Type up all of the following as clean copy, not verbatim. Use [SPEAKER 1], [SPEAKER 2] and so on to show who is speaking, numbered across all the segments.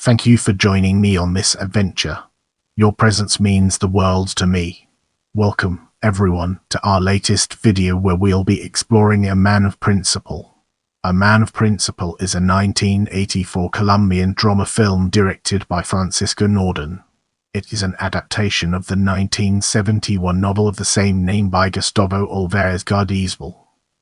[SPEAKER 1] Thank you for joining me on this adventure. Your presence means the world to me. Welcome, everyone, to our latest video where we'll be exploring A Man of Principle. A Man of Principle is a 1984 Colombian drama film directed by Francisco Norden. It is an adaptation of the 1971 novel of the same name by Gustavo Álvarez Gardeazábal.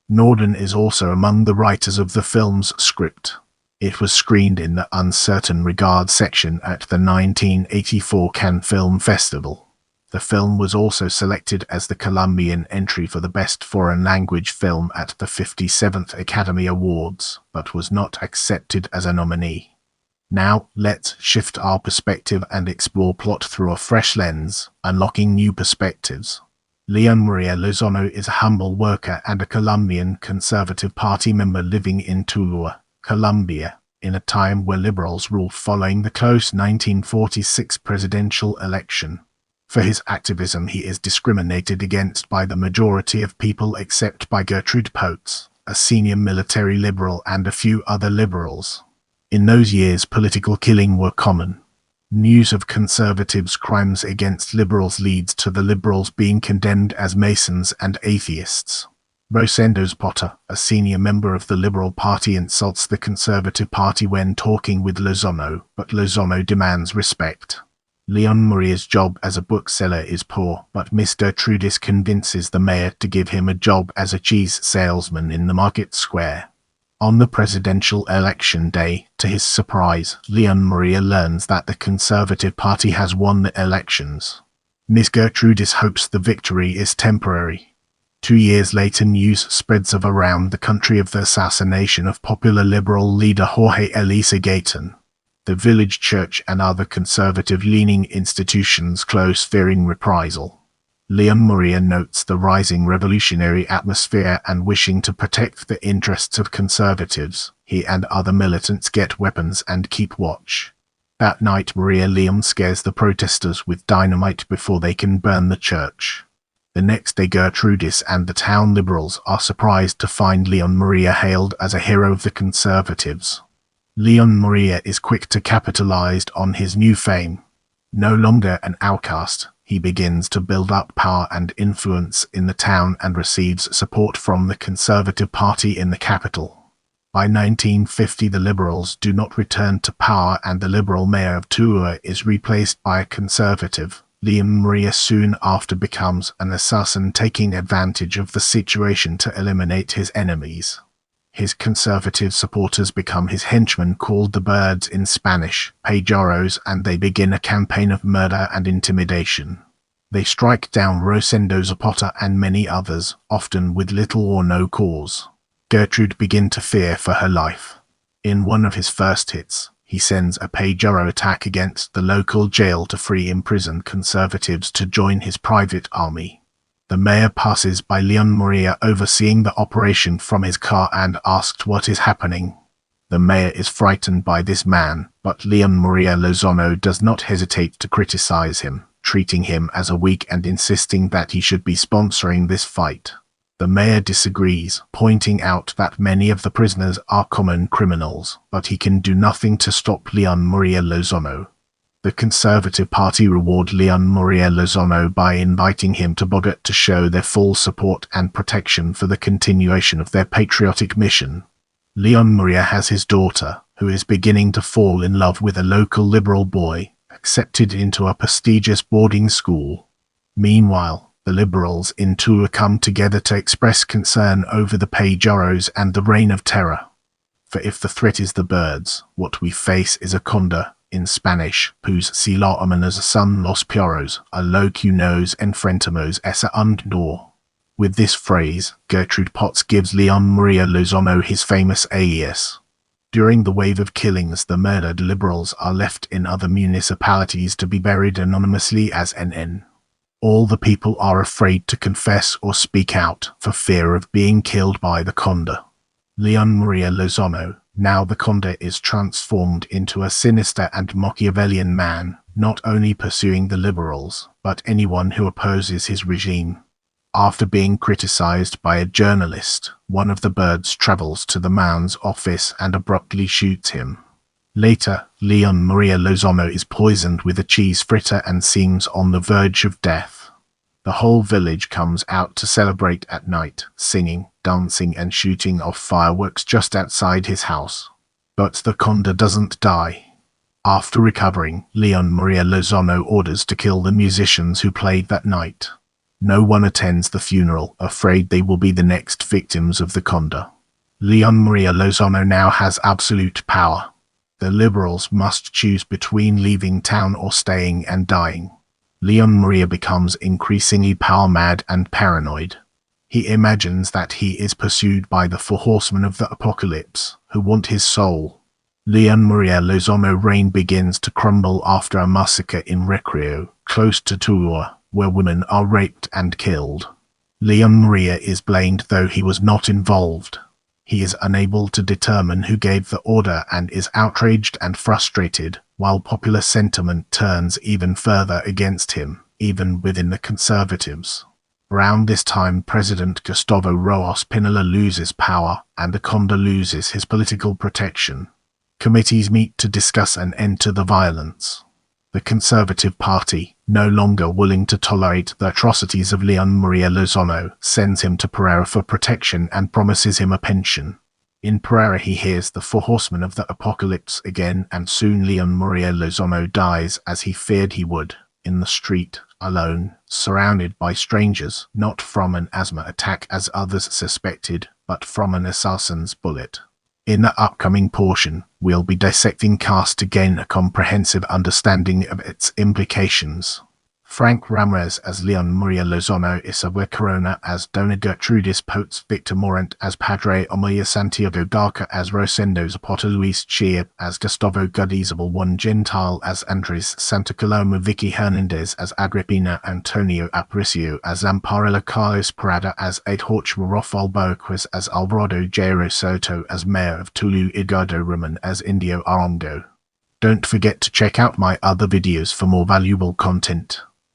[SPEAKER 1] Norden is also among the writers of the film's script. It was screened in the Uncertain Regard section at the 1984 Cannes Film Festival. The film was also selected as the Colombian entry for the Best Foreign Language Film at the 57th Academy Awards, but was not accepted as a nominee. Now, let's shift our perspective and explore plot through a fresh lens, unlocking new perspectives. Leon Maria Lozano is a humble worker and a Colombian Conservative Party member living in Tuluá, Colombia, in a time where liberals ruled following the close 1946 presidential election. For his activism, he is discriminated against by the majority of people except by Gertrude Potts, a senior military liberal, and a few other liberals. In those years, political killing were common. News of conservatives' crimes against liberals leads to the liberals being condemned as Masons and atheists. Rosendo Zapata, a senior member of the Liberal Party, insults the Conservative Party when talking with Lozano, but Lozano demands respect. Leon Maria's job as a bookseller is poor, but Miss Gertrudis convinces the mayor to give him a job as a cheese salesman in the market square. On the presidential election day, to his surprise, Leon Maria learns that the Conservative Party has won the elections. Miss Gertrudis hopes the victory is temporary. 2 years later, news spreads around the country of the assassination of popular liberal leader Jorge Eliezer Gaitán. The village church and other conservative-leaning institutions close, fearing reprisal. Leon Maria notes the rising revolutionary atmosphere and, wishing to protect the interests of conservatives, he and other militants get weapons and keep watch. That night, Maria Leon scares the protesters with dynamite before they can burn the church. The next day, Gertrudis and the town liberals are surprised to find Leon Maria hailed as a hero of the conservatives. Leon Maria is quick to capitalize on his new fame. No longer an outcast, he begins to build up power and influence in the town and receives support from the Conservative Party in the capital. By 1950, the liberals do not return to power and the liberal mayor of Tuluá is replaced by a conservative. Leon Maria soon after becomes an assassin, taking advantage of the situation to eliminate his enemies. His conservative supporters become his henchmen, called the Birds in Spanish, pajaros, and they begin a campaign of murder and intimidation. They strike down Rosendo Zapata and many others, often with little or no cause. Gertrude begins to fear for her life. In one of his first hits, he sends a pajaro attack against the local jail to free imprisoned conservatives to join his private army. The mayor passes by Leon Maria overseeing the operation from his car and asks what is happening. The mayor is frightened by this man, but Leon Maria Lozano does not hesitate to criticize him, treating him as a weak and insisting that he should be sponsoring this fight. The mayor disagrees, pointing out that many of the prisoners are common criminals, but he can do nothing to stop Leon Maria Lozano. The Conservative Party reward Leon Maria Lozano by inviting him to Bogotá to show their full support and protection for the continuation of their patriotic mission. Leon Maria has his daughter, who is beginning to fall in love with a local liberal boy, accepted into a prestigious boarding school. Meanwhile, the liberals in Tuluá come together to express concern over the pajaros and the reign of terror. For if the threat is the birds, what we face is a condor, in Spanish, pues si la amenaza son los perros, a lo que nos enfrentamos es a un dor. With this phrase, Gertrude Potts gives Leon Maria Lozano his famous alias. During the wave of killings, the murdered liberals are left in other municipalities to be buried anonymously as NN. All the people are afraid to confess or speak out for fear of being killed by the condor. Leon Maria Lozano, now the condor, is transformed into a sinister and Machiavellian man, not only pursuing the liberals, but anyone who opposes his regime. After being criticized by a journalist, one of the birds travels to the man's office and abruptly shoots him. Later, Leon Maria Lozano is poisoned with a cheese fritter and seems on the verge of death. The whole village comes out to celebrate at night, singing, dancing and shooting off fireworks just outside his house. But the conde doesn't die. After recovering, Leon Maria Lozano orders to kill the musicians who played that night. No one attends the funeral, afraid they will be the next victims of the conde. Leon Maria Lozano now has absolute power. The liberals must choose between leaving town or staying and dying. Leon Maria becomes increasingly power-mad and paranoid. He imagines that he is pursued by the 4 horsemen of the apocalypse, who want his soul. Leon Maria Lozano reign begins to crumble after a massacre in Recreo, close to Tours, where women are raped and killed. Leon Maria is blamed though he was not involved. He is unable to determine who gave the order and is outraged and frustrated, while popular sentiment turns even further against him, even within the conservatives. Around this time, President Gustavo Roas Pinilla loses power, and the conde loses his political protection. Committees meet to discuss an end to the violence. The Conservative Party, no longer willing to tolerate the atrocities of Leon Maria Lozano, sends him to Pereira for protection and promises him a pension. In Pereira he hears the 4 horsemen of the apocalypse again, and soon Leon Maria Lozano dies as he feared he would, in the street, alone, surrounded by strangers, not from an asthma attack as others suspected, but from an assassin's bullet. In the upcoming portion, we'll be dissecting caste to gain a comprehensive understanding of its implications. Frank Ramirez as Leon Maria Lozano, Isabel Corona as Dona Gertrudis Potes, Victor Morant as Padre Omeya, Santiago Darca as Rosendo Zapata, Luis Chia as Gustavo Gardeazábal, Juan Gentile as Andres Santa Coloma, Vicky Hernandez as Agrippina, Antonio Aparicio as Zamparella, Carlos Parada as Adhorch, Rafael Boaquez as Alvarado, Jairo Soto as Mayor of Tulu, Edgardo Roman as Indio Arongo. Don't forget to check out my other videos for more valuable content.